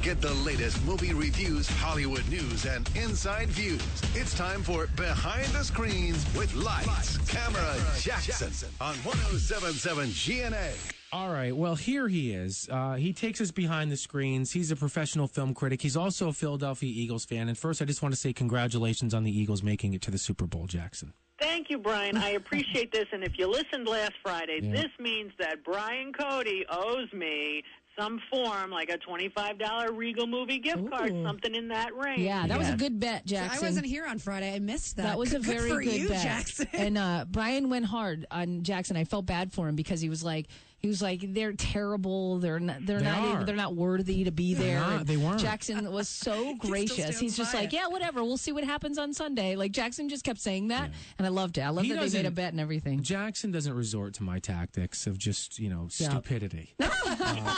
Get the latest movie reviews, Hollywood news, and inside views. It's time for Behind the Screens with Lights, Camera, Jackson on 107.7 GNA. All right, well, here he is. He takes us behind the screens. He's a professional film critic. He's also a Philadelphia Eagles fan. And first, I just want to say congratulations on the Eagles making it to the Super Bowl, Jackson. Thank you, Brian. I appreciate this. And if you listened last Friday, this means that Brian Cody owes me some form, like a $25 Regal movie gift card, something in that range. Yeah, that was a good bet, Jackson. I wasn't here on Friday. I missed that. That was a very good bet. Jackson. And Brian went hard on Jackson. I felt bad for him because he was like, they're terrible. They're not worthy to be there. They weren't. Jackson was so gracious. He's just like, yeah, whatever. We'll see what happens on Sunday. Like Jackson just kept saying that, and I loved it. I love that they made a bet and everything. Jackson doesn't resort to my tactics of just stupidity.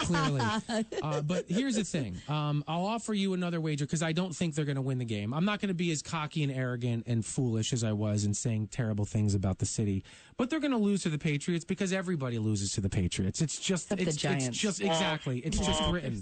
Clearly. But here's the thing. I'll offer you another wager because I don't think they're going to win the game. I'm not going to be as cocky and arrogant and foolish as I was in saying terrible things about the city. But they're going to lose to the Patriots because everybody loses to the Patriots. It's just the Giants. It's just exactly. It's just written.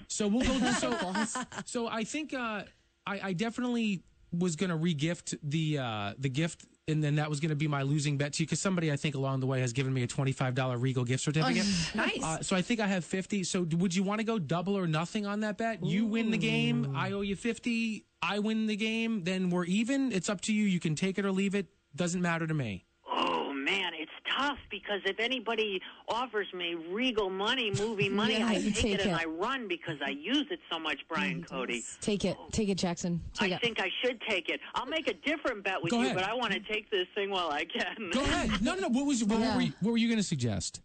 So we'll go. So I think I definitely was going to regift the gift. And then that was going to be my losing bet to you because somebody, I think, along the way has given me a $25 Regal gift certificate. Nice. So I think I have 50. So would you want to go double or nothing on that bet? You win the game. I owe you 50. I win the game. Then we're even. It's up to you. You can take it or leave it. Doesn't matter to me. Oh, man, it's tough because if anybody offers me Regal money, movie money, I take it and I run because I use it so much, Brian Cody. Take it, Jackson. I think I should take it. I'll make a different bet with you, but I want to take this thing while I can. Go ahead. No. What were you going to suggest?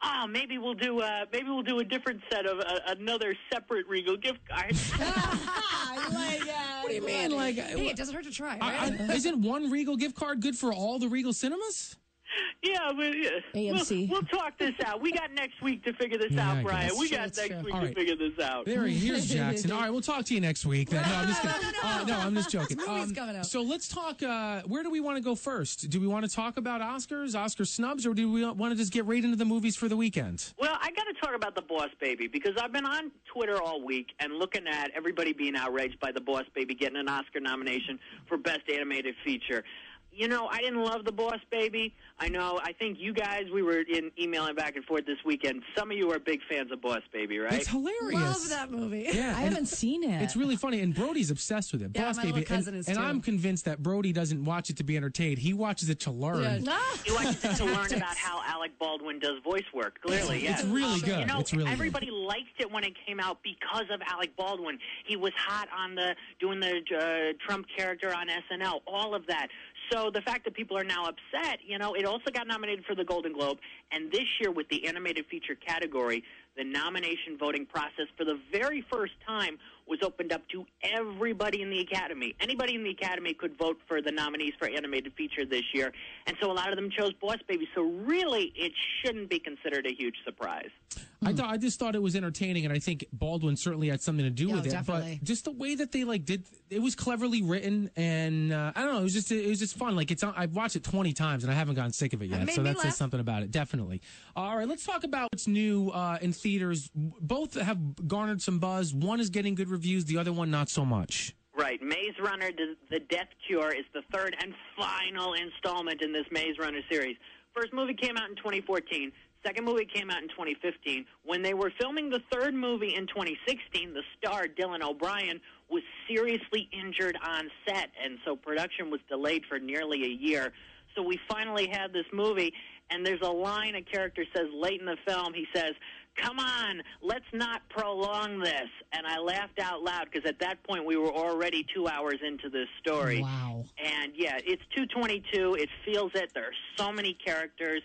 Oh, maybe we'll do a different set of another separate Regal gift card. I like that. What do you mean? Hey, it doesn't hurt to try. Right? Isn't one Regal gift card good for all the Regal cinemas? Yeah, but AMC. We'll talk this out. We got next week to figure this out, Brian. We got next week to figure this out. Here's Jackson. All right, we'll talk to you next week. Then. No, I'm just kidding. No, I'm just joking. Movie's coming up. So let's talk. Where do we want to go first? Do we want to talk about Oscars, Oscar snubs, or do we want to just get right into the movies for the weekend? Well, I got to talk about The Boss Baby because I've been on Twitter all week and looking at everybody being outraged by The Boss Baby getting an Oscar nomination for Best Animated Feature. You know, I didn't love The Boss Baby. I think you guys, we were emailing back and forth this weekend. Some of you are big fans of Boss Baby, right? It's hilarious. Love that movie. Yeah, I haven't seen it. It's really funny, and Brody's obsessed with it. Yeah, Boss my Baby, little cousin is and too. I'm convinced that Brody doesn't watch it to be entertained. He watches it to learn. He watches it to learn about how Alec Baldwin does voice work. Clearly, yes. It's really good. You know, it's really everybody liked it when it came out because of Alec Baldwin. He was hot on doing the Trump character on SNL. All of that. So the fact that people are now upset, it also got nominated for the Golden Globe. And this year, with the animated feature category, the nomination voting process for the very first time was opened up to everybody in the Academy. Anybody in the Academy could vote for the nominees for animated feature this year. And so a lot of them chose Boss Baby. So really, it shouldn't be considered a huge surprise. I just thought it was entertaining, and I think Baldwin certainly had something to do with it. Definitely. But just the way that they did, it was cleverly written, and I don't know, it was just fun. Like I've watched it 20 times, and I haven't gotten sick of it yet. So that says something about it, definitely. All right, let's talk about what's new in theaters. Both have garnered some buzz. One is getting good reviews, the other one not so much. Right. Maze Runner, The Death Cure is the third and final installment in this Maze Runner series. First movie came out in 2014. Second movie came out in 2015. When they were filming the third movie in 2016, the star, Dylan O'Brien, was seriously injured on set, and so production was delayed for nearly a year. So we finally had this movie, and there's a line a character says late in the film. He says, "Come on, let's not prolong this." And I laughed out loud because at that point we were already 2 hours into this story. Wow. And yeah, it's 2:22. It feels it. There are so many characters.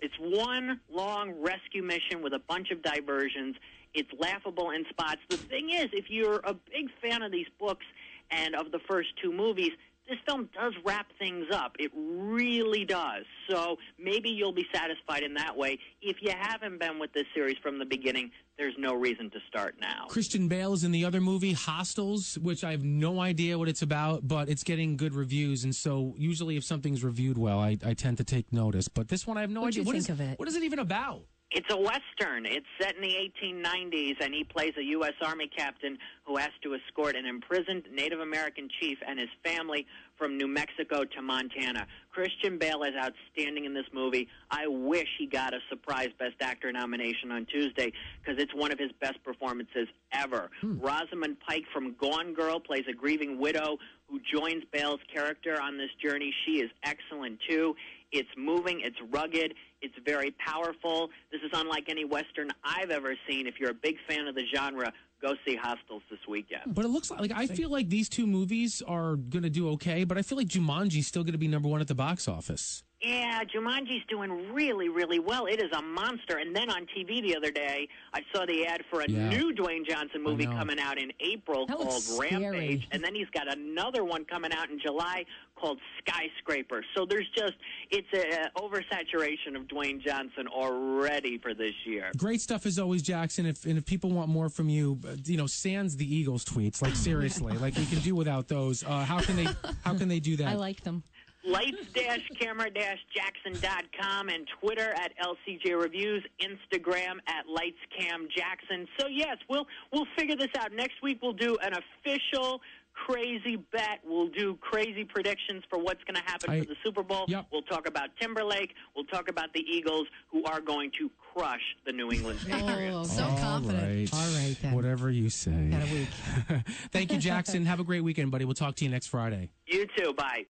It's one long rescue mission with a bunch of diversions. It's laughable in spots. The thing is, if you're a big fan of these books and of the first two movies, this film does wrap things up. It really does. So maybe you'll be satisfied in that way. If you haven't been with this series from the beginning, there's no reason to start now. Christian Bale is in the other movie, Hostels, which I have no idea what it's about, but it's getting good reviews. And so usually if something's reviewed well, I tend to take notice. But this one, I have no idea. What do you think of it? What is it even about? It's a Western. It's set in the 1890s, and he plays a U.S. Army captain who has to escort an imprisoned Native American chief and his family from New Mexico to Montana. Christian Bale is outstanding in this movie. I wish he got a surprise Best Actor nomination on Tuesday because it's one of his best performances ever. Rosamund Pike from Gone Girl plays a grieving widow who joins Bale's character on this journey. She is excellent, too. It's moving, it's rugged, it's very powerful. This is unlike any Western I've ever seen. If you're a big fan of the genre, go see Hostiles this weekend. But it looks like I feel like these two movies are going to do okay, but I feel like Jumanji's still going to be number one at the box office. Yeah, Jumanji's doing really, really well. It is a monster. And then on TV the other day, I saw the ad for a new Dwayne Johnson movie coming out in April called Rampage. And then he's got another one coming out in July called Skyscraper. So there's just, it's an oversaturation of Dwayne Johnson already for this year. Great stuff as always, Jackson. If people want more from you, sans the Eagles tweets, like seriously, like we can do without those. How can they do that? I like them. Lights-camera-jackson.com and Twitter at LCJ Reviews, Instagram at LightsCamJackson. So yes, we'll figure this out. Next week we'll do an official crazy bet. We'll do crazy predictions for what's going to happen for the Super Bowl. Yep. We'll talk about Timberlake. We'll talk about the Eagles, who are going to crush the New England Patriots. Oh, so confident. All right, then. Whatever you say. Got a week. Thank you, Jackson. Have a great weekend, buddy. We'll talk to you next Friday. You too. Bye.